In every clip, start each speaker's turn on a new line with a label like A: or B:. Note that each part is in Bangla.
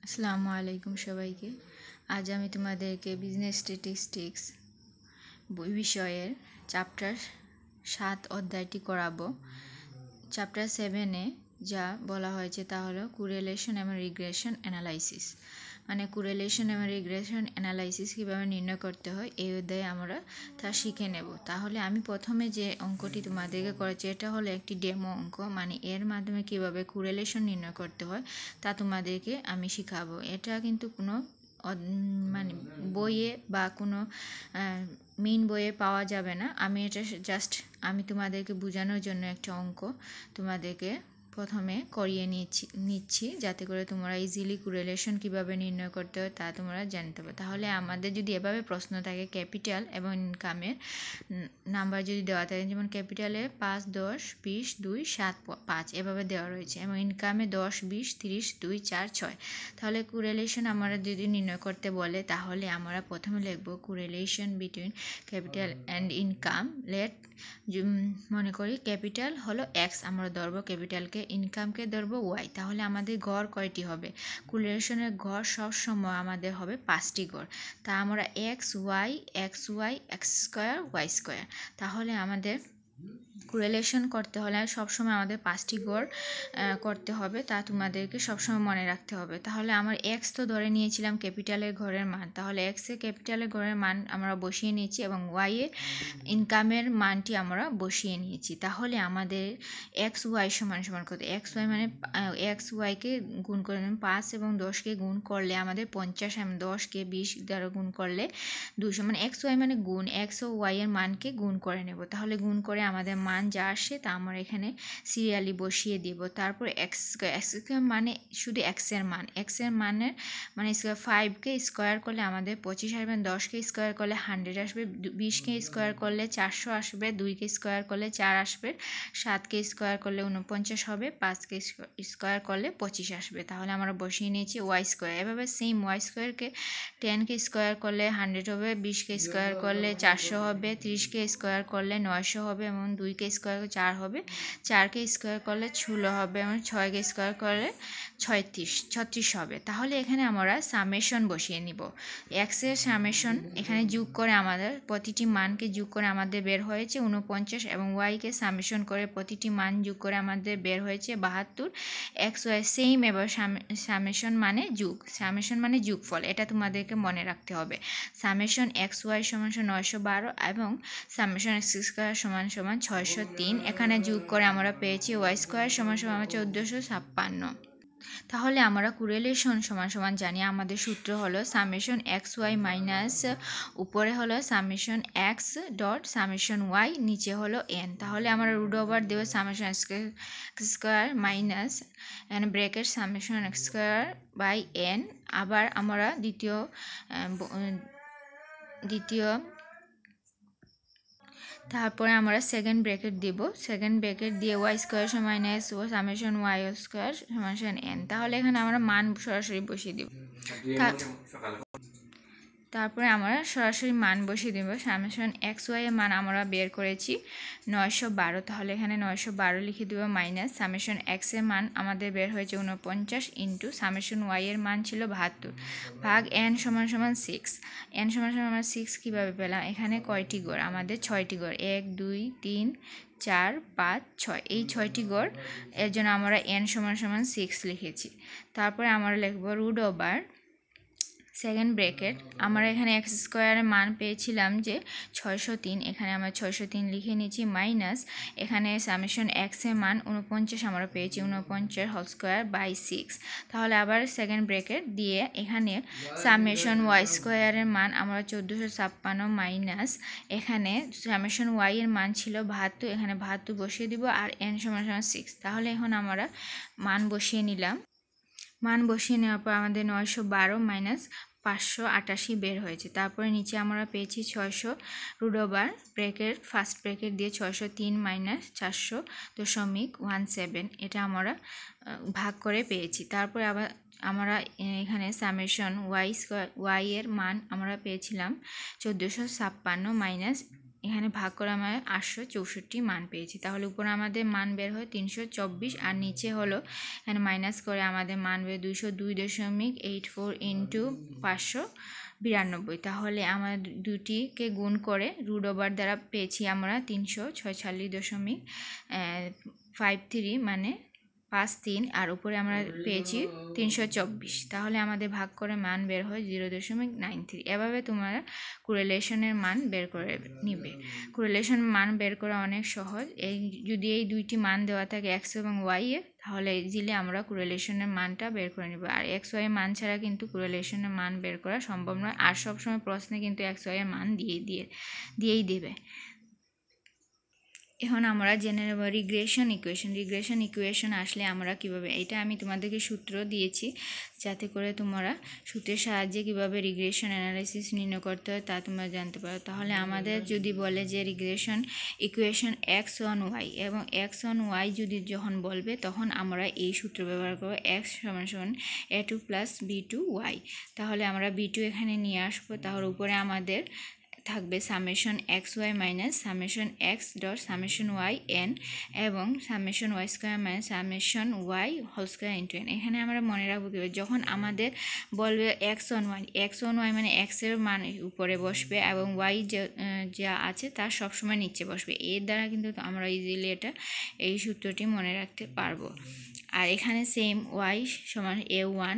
A: আসসালামু আলাইকুম সবাইকে। আজ আমি তোমাদেরকে বিজনেস স্ট্যাটিস্টিক্স বই বিষয়ের চ্যাপ্টার 7 অধ্যায়টি করাবো। চ্যাপ্টার 7-এ যা বলা হয়েছে তা হলো কোরিলেশন এবং রিগ্রেশন অ্যানালাইসিস। মানে কোরিলেশন এবং রিগ্রেশন অ্যানালাইসিস কীভাবে নির্ণয় করতে হয় এই অধ্যায়ে আমরা তা শিখে নেব। তাহলে আমি প্রথমে যে অঙ্কটি তোমাদেরকে করেছি এটা হলো একটি ডেমো অঙ্ক, মানে এর মাধ্যমে কীভাবে কোরিলেশন নির্ণয় করতে হয় তা তোমাদেরকে আমি শেখাবো। এটা কিন্তু কোনো মানে বইয়ে বা কোনো মেইন বইয়ে পাওয়া যাবে না। আমি এটা জাস্ট আমি তোমাদেরকে বোঝানোর জন্য একটা অঙ্ক তোমাদেরকে প্রথমে করিয়ে নিচ্ছি যাতে করে তোমরা ইজিলি কোরিলেশন কীভাবে নির্ণয় করতে হয় তা তোমরা জানতে পারো। তাহলে আমাদের যদি এভাবে প্রশ্ন থাকে ক্যাপিটাল এবং ইনকামের নাম্বার যদি দেওয়া থাকে, যেমন ক্যাপিটালে 5, 10, 20, 2, 7, 5 এভাবে দেওয়া রয়েছে এবং ইনকামে 10, 20, 30, 2, 4, 6। তাহলে কোরিলেশন আমরা যদি নির্ণয় করতে বলে তাহলে আমরা প্রথমে লিখব correlation between capital and income. মনে করি ক্যাপিটাল হলো x, আমরা ধরবো ক্যাপিটালকে, ইনকামকে ধরবো y। তাহলে আমাদের গড় কয়টি হবে? কোরিলেশনের গড় সবসময় আমাদের হবে 5টি গড়। তা আমরা x y x square y square. তাহলে আমাদের কোরিলেশন করতে হলে সবসময় আমাদের 5টি গড় করতে হবে, তা তোমাদেরকে সবসময় মনে রাখতে হবে। তাহলে আমার x তো ধরে নিয়েছিলাম ক্যাপিটালের ঘরের মান, তাহলে x এর ক্যাপিটালের ঘরের মান আমরা বসিয়ে নিয়েছি এবং y এর ইনকামের মানটি আমরা বসিয়ে নিয়েছি। তাহলে আমাদের x y সমান সমান কত? x y মানে x y কে গুণ করে নেব, 5 এবং 10কে গুণ করলে আমাদের 50 এবং 10কে 20 দ্বারা গুণ করলে 200, মানে x y মানে গুণ, x ও y এর মানকে গুণ করে নেব। তাহলে গুণ করে আমাদের মান যা আসে তা আমরা এখানে সিরিয়ালি বসিয়ে দিব। তারপর x স্কোয়ার মানে শুধু x এর মান, x এর মানের মানে স্কোয়ার 5কে স্কোয়ার করলে আমাদের 25 আসবে, 10কে স্কোয়ার করলে 100 আসবে, 20কে স্কোয়ার করলে 400 আসবে, 2কে স্কোয়ার করলে 4 আসবে, 7কে স্কোয়ার করলে 49 হবে, 5কে স্কোয়ার করলে 25 আসবে। তাহলে আমরা বসিয়ে নিয়েছি y স্কোয়ার। এভাবে সেম y স্কোয়ারকে 10কে স্কোয়ার করলে 100 হবে, 20কে স্কোয়ার করলে 400 হবে, 30কে স্কোয়ার করলে 900 হবে এবং 2কে স্কোয়ার 4 হবে, 4কে স্কোয়ার করলে 16 হবে এবং 6কে স্কোয়ার করলে 36 হবে। তাহলে এখানে আমরা সামেশন বসিয়ে নিব। x এর সামেশন এখানে যোগ করে আমাদের প্রতিটি মানকে যোগ করে আমাদের বের হয়েছে 49 এবং y কে সামেশন করে প্রতিটি মান যোগ করে আমাদের বের হয়েছে 72। x y সেম, এবার সামেশন মানে যোগ, সামেশন মানে যোগফল, এটা তোমাদেরকে মনে রাখতে হবে। সামেশন x y সমান 912 এবং সামেশন x স্কোয়ার সমান 603। এখানে যোগ করে আমরা পেয়েছি y স্কোয়ার সমান 1456। তাহলে আমরা কোরিলেশন সমান জানি, আমাদের সূত্র হলো সামেশন এক্স ওয়াই মাইনাস উপরে হলো summation x dot summation Y, নিচে হলো এন। তাহলে আমরা রুট ওভার দেব summation X square minus N bracket summation X square by N. আবার আমরা দ্বিতীয় তারপরে আমরা সেকেন্ড ব্র্যাকেট দিব, সেকেন্ড ব্র্যাকেট দিয়ে ওয়াই স্কোয়ার সমান এস ও সামেশন ওয়াই স্কোয়ার সমান এন। তাহলে এখানে আমরা মান সরাসরি বসিয়ে দিব। তারপরে আমরা সরাসরি মান বসিয়ে দেব। সামেশন এক্স ওয়াই এর মান আমরা বের করেছি 912, তাহলে এখানে 912 লিখে দেব মাইনাস সামেশন এক্স এর মান আমাদের বের হয়েছে 49 ইন্টু সামেশন ওয়াই এর মান ছিল 72 ভাগ এন সমান 6। এন সমান আমরা 6 কীভাবে পেলাম? এখানে কয়টি গড়? আমাদের 6টি গড়, 1 2 3 4 5 6, এই 6টি গড়, এর জন্য আমরা এন সমান 6 লিখেছি। তারপরে আমরা লিখব রুট ওভার সেকেন্ড ব্র্যাকেট, আমরা এখানে এক্স স্কোয়ারের মান পেয়েছিলাম যে 603, এখানে আমরা 603 লিখে নিয়েছি মাইনাস এখানে সামেশন এক্স এর মান 49 আমরা পেয়েছি 49 হোল স্কোয়ার বাই 6। তাহলে আবার সেকেন্ড ব্র্যাকেট দিয়ে এখানে সামেশন ওয়াই স্কোয়ারের মান আমরা 1456 মাইনাস এখানে সামেশন ওয়াই এর মান ছিল 72, এখানে 72 বসিয়ে দিব আর এন সমান 6। তাহলে এখন আমরা মান বসিয়ে নিলাম। মান বসিয়ে নেওয়ার পর আমাদের 912 মাইনাস 588 বের হয়েছে। তারপরে নিচে আমরা পেয়েছি 600 root over bracket first bracket দিয়ে 603 মাইনাস 400.17, এটা আমরা ভাগ করে পেয়েছি। তারপরে আবার আমরা এখানে সামেশন ওয়াই এর মান আমরা পেয়েছিলাম 1456 মাইনাস এখানে ভাগ করে আমরা 864 মান পেয়েছি। তাহলে উপরে আমাদের মান বের হয় 324 আর নিচে হলো এখানে মাইনাস করে আমাদের মান বের 202.84 ইন্টু 592। তাহলে আমরা দুটিকে গুণ করে রুট ওভার দ্বারা পেয়েছি আমরা 346.53 মানে 53 আর উপরে আমরা পেয়েছি 324। তাহলে আমাদের ভাগ করে মান বের হয় 0.93। এভাবে তোমরা কোরিলেশনের মান বের করে নিবে। কোরিলেশন মান বের করা অনেক সহজ। যদি এই দুইটি মান দেওয়া থাকে এক্স এবং ওয়াই এর, তাহলে ইজিলি আমরা কোরিলেশনের মানটা বের করে নিব। আর এক্স ওয়াই মান ছাড়া কিন্তু কোরিলেশনের মান বের করা সম্ভব নয়। আর সবসময় প্রশ্নে কিন্তু এক্স ওয়াই এর মান দিয়েই দেবে। এখন আমরা জেনে নেব রিগ্রেশন ইকুয়েশন আসলে আমরা কিভাবে, এটা আমি তোমাদেরকে সূত্র দিয়েছি যাতে করে তোমরা সূত্রের সাহায্যে কিভাবে রিগ্রেশন অ্যানালাইসিস নির্ণয় করতে হয় তা তোমরা জানতে পারো। তাহলে আমাদের যদি বলে যে regression equation X on Y এবং এক্স অন ওয়াই যদি যখন বলবে তখন আমরা এই সূত্র ব্যবহার করব এক্স সমান a2 প্লাস b2 ওয়াই। তাহলে আমরা b2 এখানে নিয়ে আসবো। তাহলে উপরে আমাদের থাকবে summation x y minus summation x dot summation Y n এবং summation Y square minus summation y whole square into n. এখানে আমরা মনে রাখবো কীভাবে, যখন আমাদের বলবে এক্স অন ওয়াই মানে এক্সের মান উপরে বসবে এবং ওয়াই যা আছে তার সবসময় নিচে বসবে। এর দ্বারা কিন্তু আমরা ইজিলি এই সূত্রটি মনে রাখতে পারবো। আর এখানে সেম ওয়াই সমান a1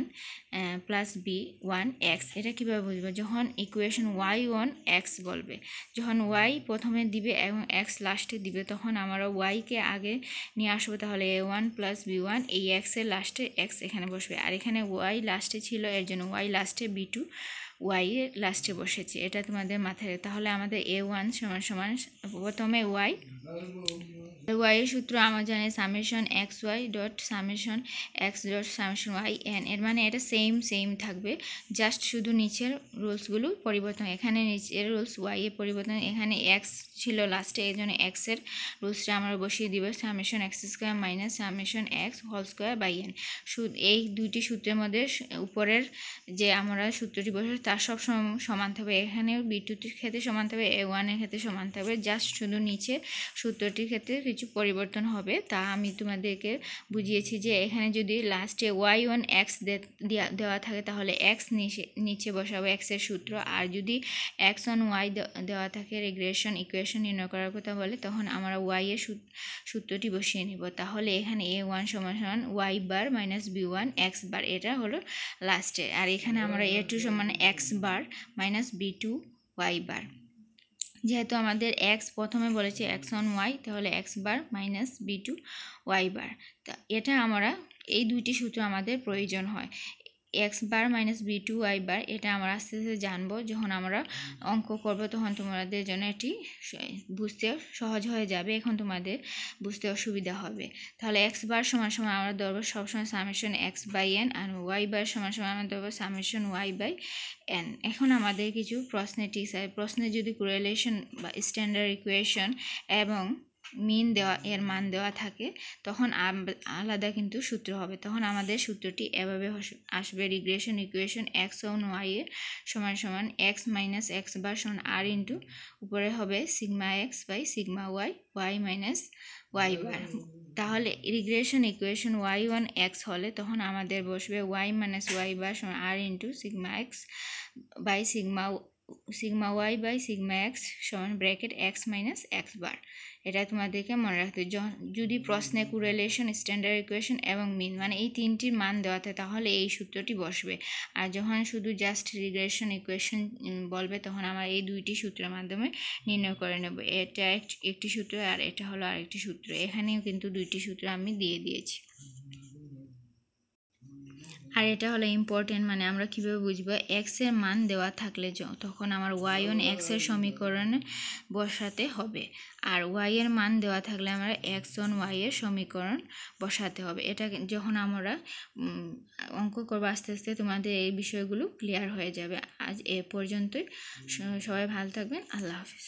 A: প্লাস b1 এক্স। এটা কীভাবে বুঝবো, যখন ইকুয়েশন ওয়াই অন এক্স বলবে, যখন ওয়াই প্রথমে দিবে এবং এক্স লাস্টে দিবে তখন আমরা ওয়াইকে আগে নিয়ে আসবো। তাহলে a1 প্লাস b1 এই এক্সের লাস্টে এক্স এখানে বসবে। আর এখানে ওয়াই লাস্টে ছিল এর জন্য ওয়াই লাস্টে b2 ওয়াই এর লাস্টে বসেছে। এটা তোমাদের মাথায়। তাহলে আমাদের a1 সমান প্রথমে ওয়াই এর সূত্র আমরা জানি summation x Y dot summation x dot summation Y N. এর মানে এটা সেম থাকবে, জাস্ট শুধু নিচের রুলসগুলো পরিবর্তন। এখানে নিচের রুলস ওয়াই এর পরিবর্তন, এখানে এক্স ছিল লাস্টে এই জন্য এক্সের রুলসটা আমরা বসিয়ে দিব summation X square minus summation X whole square by N. এই দুইটি সূত্রের মধ্যে উপরের যে আমরা সূত্রটি বসে তার সব সমান থাকবে। এখানেও b2-র ক্ষেত্রে সমান থাকবে, a1 এর ক্ষেত্রে সমান থাকবে, জাস্ট শুধু নিচে সূত্রটির ক্ষেত্রে কিছু পরিবর্তন হবে। তা আমি তোমাদেরকে বুঝিয়েছি যে এখানে যদি লাস্টে ওয়াই অন এক্স দেওয়া থাকে তাহলে এক্স নিচে বসাবো এক্সের সূত্র, আর যদি এক্স অন ওয়াই দেওয়া থাকে রিগ্রেশন ইকুয়েশন নির্ণয় করার কথা বলে তখন আমরা ওয়াই এর সূত্রটি বসিয়ে নিব। তাহলে এখানে a1 সমান y bar minus b1 x bar, এটা হলো লাস্টে। আর এখানে আমরা a2 সমান x bar minus b2 y bar. যেহেতু আমাদের এক্স প্রথমে বলেছে এক্স অন ওয়াই, তাহলে x bar minus b2 y bar. তা এটা আমরা এই দুইটি সূত্র আমাদের প্রয়োজন হয়। X bar minus b2 y bar এটা আমরা আস্তে আস্তে জানবো, যখন আমরা অঙ্ক করবো তখন তোমাদের জন্য এটি বুঝতে সহজ হয়ে যাবে, এখন তোমাদের বুঝতে অসুবিধা হবে। তাহলে এক্স বার সমান আমরা ধরবো সবসময় সামেশন এক্স বাই এন, আর ওয়াই বার সমান আমরা ধরবো সামেশন ওয়াই বাই এন। এখন আমাদের কিছু প্রশ্নে যদি কোরিলেশন বা স্ট্যান্ডার্ড ইকুয়েশন এবং মিন এর মান দেওয়া থাকে তখন আলাদা কিন্তু সূত্র হবে। তখন আমাদের সূত্রটি এভাবে আসবে, regression equation X on Y এর সমান এক্স মাইনাস এক্স বার সমান আর ইন্টু উপরে হবে sigma x by sigma y minus y bar. তাহলে regression equation y on x হলে তখন আমাদের বসবে ওয়াই মাইনাস ওয়াই বার সমান r into sigma x by sigma y by sigma x সমান bracket x minus x bar. এটা তোমাদেরকে মনে রাখতে, যদি প্রশ্নে কোরিলেশন স্ট্যান্ডার্ড ইকুয়েশন এবং মিন মানে এই তিনটির মান দেওয়া থাকে তাহলে এই সূত্রটি বসবে। আর যখন শুধু জাস্ট রিগ্রেশন ইকুয়েশন বলবে তখন আমরা এই দুইটি সূত্রের মাধ্যমে নির্ণয় করে নেব। এটা একটি সূত্র আর এটা হলো আরেকটি সূত্র। এখানেও কিন্তু দুইটি সূত্র আমি দিয়ে দিয়েছি। আর এটা হলো ইম্পর্টেন্ট, মানে আমরা কিভাবে বুঝবো, এক্স এর মান দেওয়া থাকলে তখন আমার ওয়াই অন এক্স এর সমীকরণে বসাতে হবে, আর ওয়াই এর মান দেওয়া থাকলে আমরা এক্স অন ওয়াই এর সমীকরণ বসাতে হবে। এটা যখন আমরা অঙ্ক করবো আস্তে আস্তে তোমাদের এই বিষয়গুলো ক্লিয়ার হয়ে যাবে। আজ এ পর্যন্তই, সবাই ভালো থাকবেন, আল্লাহ হাফিজ।